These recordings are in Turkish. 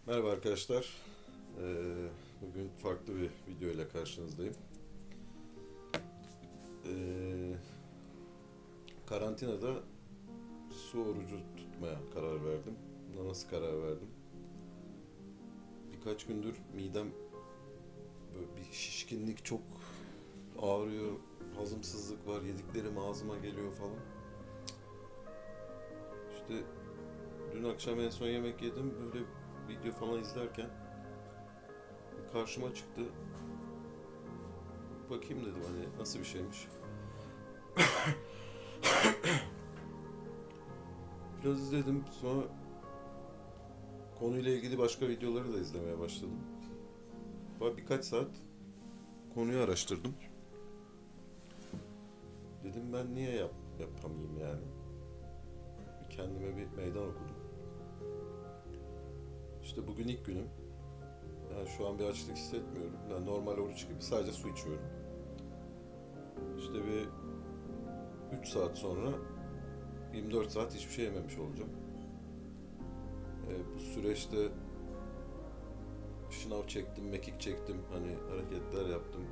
Merhaba arkadaşlar. Bugün farklı bir video ile karşınızdayım. Karantinada su orucu tutmaya karar verdim. Buna nasıl karar verdim? Birkaç gündür midem böyle bir şişkinlik, çok ağrıyor, hazımsızlık var, yediklerim ağzıma geliyor falan. İşte dün akşam en son yemek yedim, böyle video falan izlerken karşıma çıktı. Bakayım dedim, hani nasıl bir şeymiş. Biraz izledim, sonra konuyla ilgili başka videoları da izlemeye başladım. Birkaç saat konuyu araştırdım. Dedim ben niye yapamayayım yani. Kendime bir meydan okudum. İşte bugün ilk günüm. Yani şu an bir açlık hissetmiyorum. Yani normal oruç gibi sadece su içiyorum. İşte bir 3 saat sonra 24 saat hiçbir şey yememiş olacağım. Bu süreçte şınav çektim, mekik çektim, hani hareketler yaptım.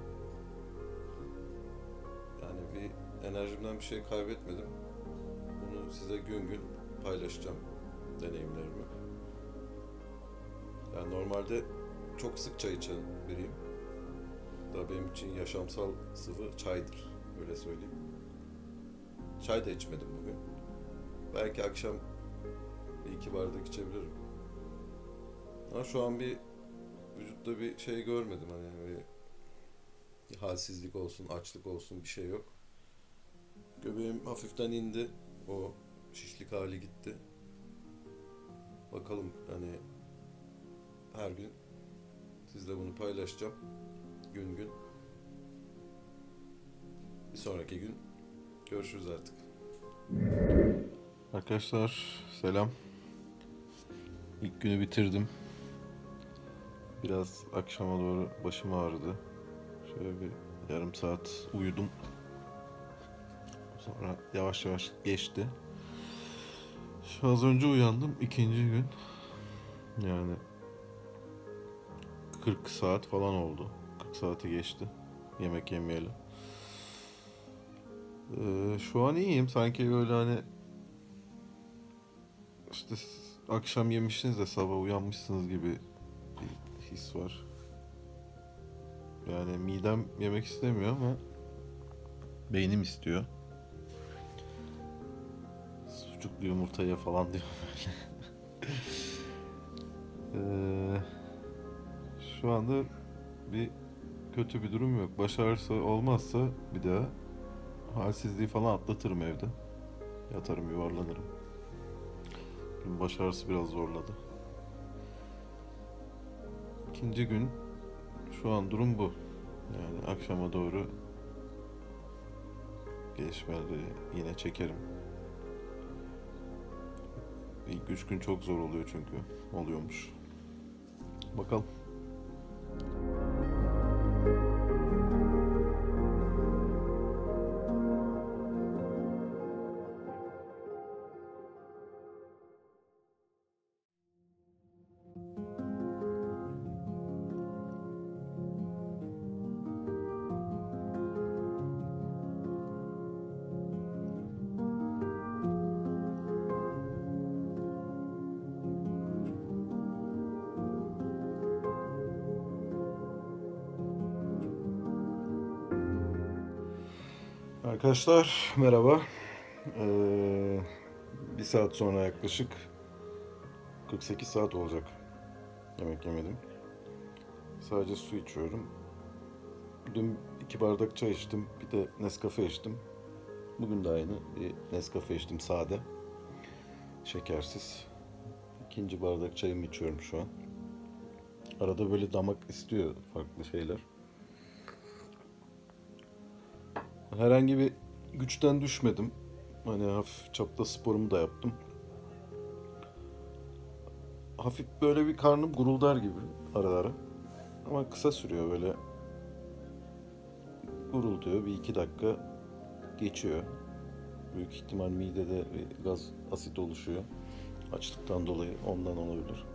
Yani bir enerjimden bir şey kaybetmedim. Bunu size gün gün paylaşacağım, deneyimlerimi. Yani normalde çok sık çay içen biriyim. Da benim için yaşamsal sıvı çaydır, öyle söyleyeyim. Çay da içmedim bugün. Belki akşam bir iki bardak içebilirim. Ama şu an bir vücutta bir şey görmedim, hani bir halsizlik olsun, açlık olsun, bir şey yok. Göbeğim hafiften indi, o şişlik hali gitti. Bakalım, hani her gün sizle bunu paylaşacağım, gün gün. Bir sonraki gün görüşürüz artık. Arkadaşlar selam. İlk günü bitirdim. Biraz akşama doğru başım ağrıdı. Şöyle bir yarım saat uyudum. Sonra yavaş yavaş geçti. Şu az önce uyandım. İkinci gün. Yani 40 saat falan oldu. 40 saati geçti. Yemek yemeyeli. Şu an iyiyim. Sanki böyle hani işte akşam yemişsiniz de sabah uyanmışsınız gibi bir his var. Yani midem yemek istemiyor ama beynim istiyor. Sucuklu yumurtaya falan diyor böyle. Ee, Şu anda bir kötü bir durum yok. Baş ağrısı olmazsa bir daha halsizliği falan atlatırım evde. Yatarım, yuvarlanırım. Bugün baş ağrısı biraz zorladı. İkinci gün, şu an durum bu. Yani akşama doğru gelişmeleri yine çekerim. İlk 3 gün çok zor oluyor çünkü. Oluyormuş. Bakalım. Arkadaşlar merhaba. Ee, Bir saat sonra yaklaşık 48 saat olacak. Yemek yemedim. Sadece su içiyorum. Dün 2 bardak çay içtim. Bir de Nescafe içtim. Bugün de aynı. Bir Nescafe içtim sade. Şekersiz. İkinci bardak çayımı içiyorum şu an. Arada böyle damak istiyor farklı şeyler. Herhangi bir güçten düşmedim. Hani hafif çapta sporumu da yaptım. Hafif böyle bir karnım guruldar gibi ara ara. Ama kısa sürüyor böyle. Gurulduyor, bir iki dakika geçiyor. Büyük ihtimal midede bir gaz, asit oluşuyor. Açlıktan dolayı ondan olabilir.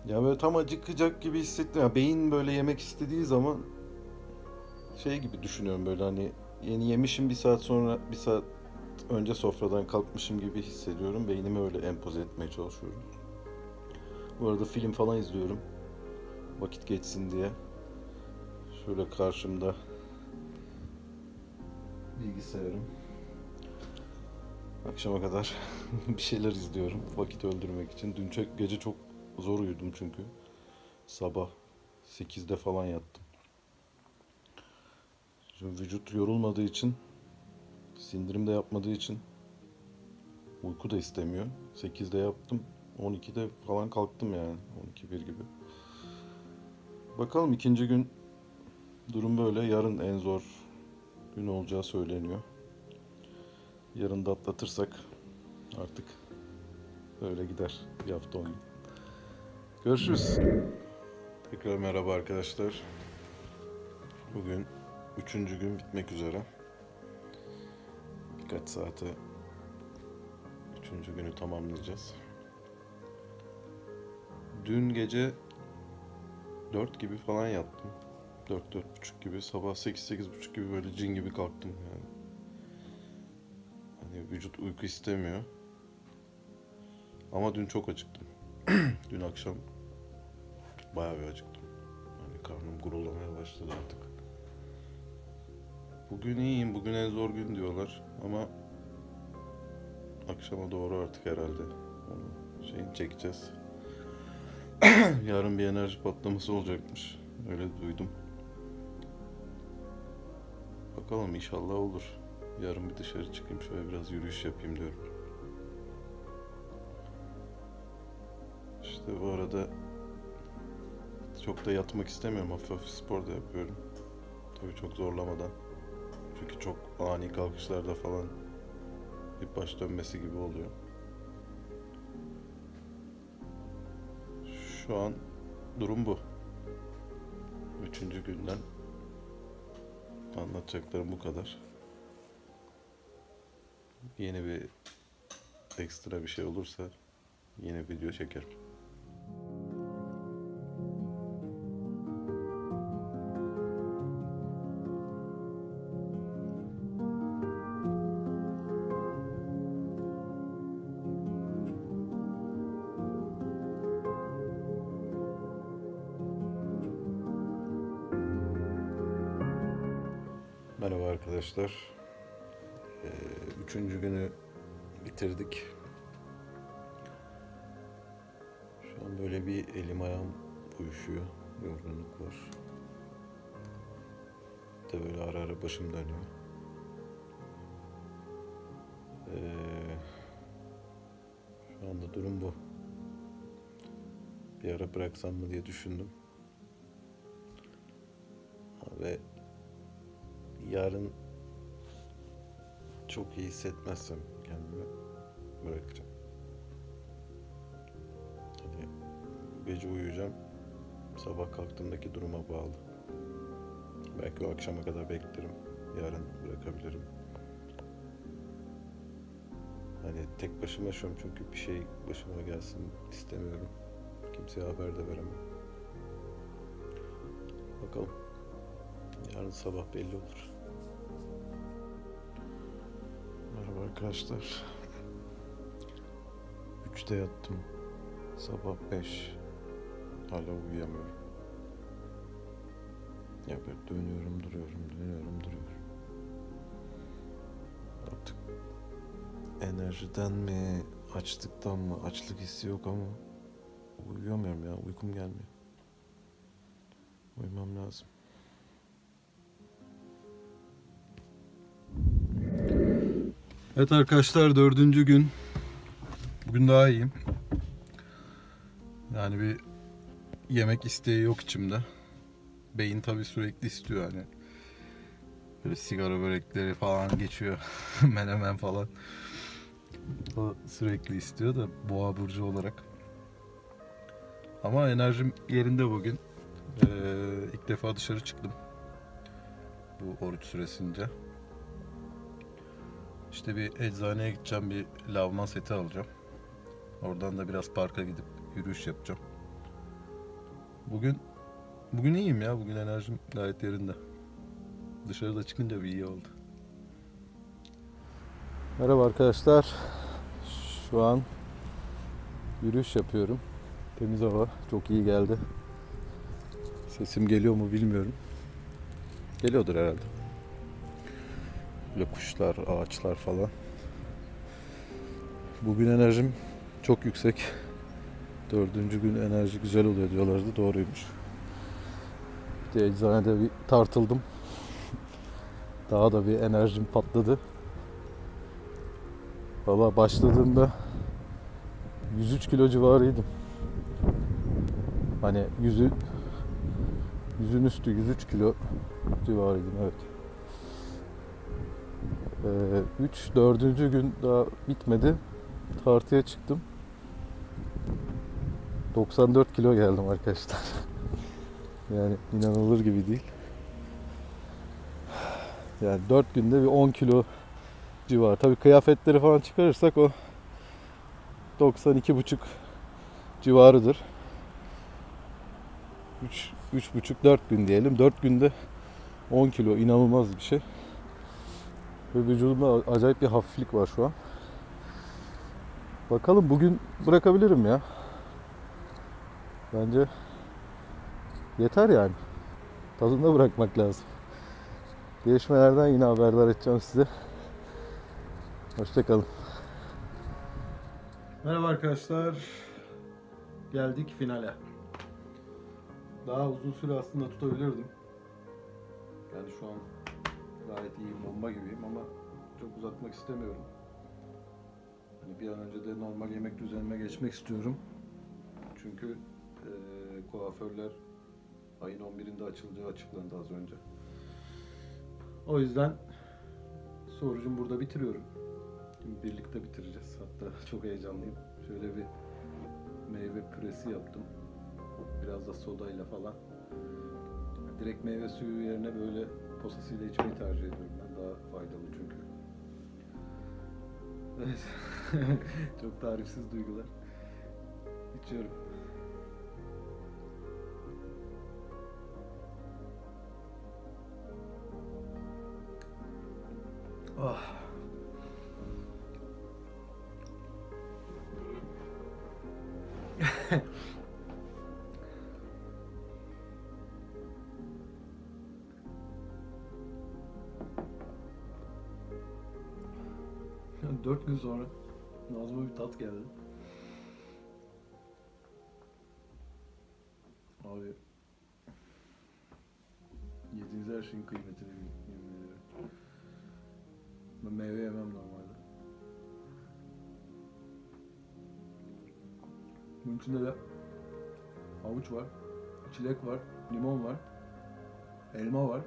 Ya böyle tam acıkacak gibi hissettim. Ya beyin böyle yemek istediği zaman şey gibi düşünüyorum, böyle hani yeni yemişim, bir saat sonra, bir saat önce sofradan kalkmışım gibi hissediyorum. Beynime öyle empoze etmeye çalışıyorum. Bu arada film falan izliyorum. Vakit geçsin diye. Şöyle karşımda bilgisayarım. Akşama kadar bir şeyler izliyorum vakit öldürmek için. Dün gece çok zor uyudum çünkü. Sabah 8'de falan yattım. Şimdi vücut yorulmadığı için, sindirim de yapmadığı için uyku da istemiyor. 8'de yattım, 12'de falan kalktım yani. 12-1 gibi. Bakalım, ikinci gün durum böyle. Yarın en zor gün olacağı söyleniyor. Yarın da atlatırsak artık öyle gider bir hafta 10 gün. Görüşürüz. Tekrar merhaba arkadaşlar. Bugün üçüncü gün bitmek üzere. Birkaç saate üçüncü günü tamamlayacağız. Dün gece 4 gibi falan yattım. 4-4.30 gibi. Sabah 8-8.30 gibi böyle cin gibi kalktım yani. Hani vücut uyku istemiyor. Ama dün çok acıktım. Dün akşam bayağı bir acıktım. Hani karnım gurulamaya başladı artık. Bugün iyiyim. Bugün en zor gün diyorlar. Ama akşama doğru artık herhalde onu şeyini çekeceğiz. Yarın bir enerji patlaması olacakmış. Öyle duydum. Bakalım, inşallah olur. Yarın bir dışarı çıkayım, şöyle biraz yürüyüş yapayım diyorum. İşte bu arada çok da yatmak istemiyorum. Hafif hafif spor da yapıyorum. Tabii çok zorlamadan. Çünkü çok ani kalkışlarda falan bir baş dönmesi gibi oluyor. Şu an durum bu. Üçüncü günden anlatacaklarım bu kadar. Yeni bir ekstra bir şey olursa yine video çekerim. Merhaba arkadaşlar. Üçüncü günü bitirdik. Şu an böyle bir elim ayağım uyuşuyor. Yorgunluk var. Bir de böyle ara ara başım dönüyor. Şu anda durum bu. Bir ara bıraksam mı diye düşündüm. Ve yarın çok iyi hissetmezsem kendimi bırakacağım. Hani bu gece uyuyacağım. Sabah kalktığımdaki duruma bağlı. Belki o akşama kadar beklerim. Yarın bırakabilirim. Hani tek başıma yaşıyorum çünkü bir şey başıma gelsin istemiyorum. Kimseye haber de veremem. Bakalım. Yarın sabah belli olur. Merhaba arkadaşlar. 3'te yattım. Sabah 5. Hala uyuyamıyorum. Ya böyle dönüyorum, duruyorum. Artık enerjiden mi, açlıktan mı? Açlık hissi yok ama uyuyamıyorum ya. Uykum gelmiyor. Uyumam lazım. Evet arkadaşlar, dördüncü gün. Bugün daha iyiyim. Yani bir yemek isteği yok içimde. Beyin tabii sürekli istiyor hani. Böyle sigara börekleri falan geçiyor. Menemen falan. O sürekli istiyor da boğa burcu olarak. Ama enerjim yerinde bugün. İlk defa dışarı çıktım. Bu oruç süresince. İşte bir eczaneye gideceğim, bir lavman seti alacağım. Oradan da biraz parka gidip yürüyüş yapacağım. Bugün iyiyim ya. Bugün enerjim gayet yerinde. Dışarıda çıkınca bir iyi oldu. Merhaba arkadaşlar. Şu an yürüyüş yapıyorum. Temiz hava çok iyi geldi. Sesim geliyor mu bilmiyorum. Geliyordur herhalde. Böyle kuşlar, ağaçlar falan. Bugün enerjim çok yüksek. 4. gün enerji güzel oluyor diyorlardı. Doğruymuş. Bir de eczanede bir tartıldım. Daha da bir enerjim patladı. Valla başladığımda 103 kilo civarıydım. Hani yüzün üstü 103 kilo civarıydım, evet. 4. gün daha bitmedi. Tartıya çıktım. 94 kilo geldim arkadaşlar. Yani inanılır gibi değil. Yani 4 günde bir 10 kilo civarı. Tabii kıyafetleri falan çıkarırsak o 92,5 civarıdır. 3,5-4 gün diyelim. 4 günde 10 kilo inanılmaz bir şey. Ve vücudumda acayip bir hafiflik var şu an. Bakalım bugün bırakabilirim ya. Bence yeter yani. Tadında bırakmak lazım. Gelişmelerden yine haberdar edeceğim size. Hoşçakalın. Merhaba arkadaşlar. Geldik finale. Daha uzun süre aslında tutabilirdim. Yani şu an gayet iyiyim, bomba gibiyim ama çok uzatmak istemiyorum. Hani bir an önce de normal yemek düzenime geçmek istiyorum. Çünkü kuaförler ayın 11'inde açılacağı açıklandı az önce. O yüzden sorucum burada bitiriyorum. Şimdi birlikte bitireceğiz. Hatta çok heyecanlıyım. Şöyle bir meyve püresi yaptım. Biraz da sodayla falan. Direkt meyve suyu yerine böyle posasıyla içmeyi tercih ediyorum ben. Daha faydalı çünkü. Evet. Çok tarifsiz duygular. İçiyorum. Ah. Yani 4 gün sonra ağzıma bir tat geldi. Abi yediğiniz her şeyin kıymetini bilin, yemin ederim. Ben meyve yemem normalde. Bunun içinde de havuç var, çilek var, limon var, elma var.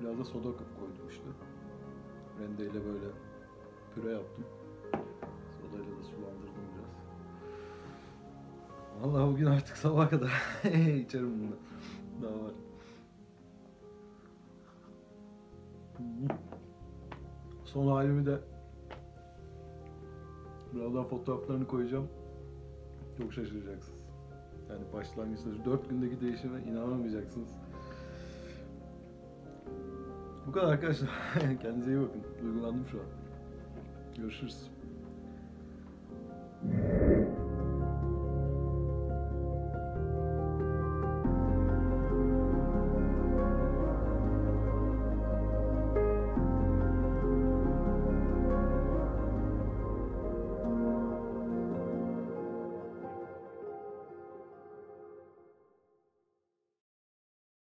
Biraz da soda koydum işte. Rendeyle böyle püre yaptım. Sodayla da sulandırdım biraz. Vallahi bugün artık sabaha kadar içerim bunu. Daha var. Son halimi de birazdan fotoğraflarını koyacağım. Çok şaşıracaksınız. Yani başlangıçta 4 gündeki değişime inanamayacaksınız. Bu kadar arkadaşlar. Kendinize iyi bakın. Duygulandım şu an. Görüşürüz.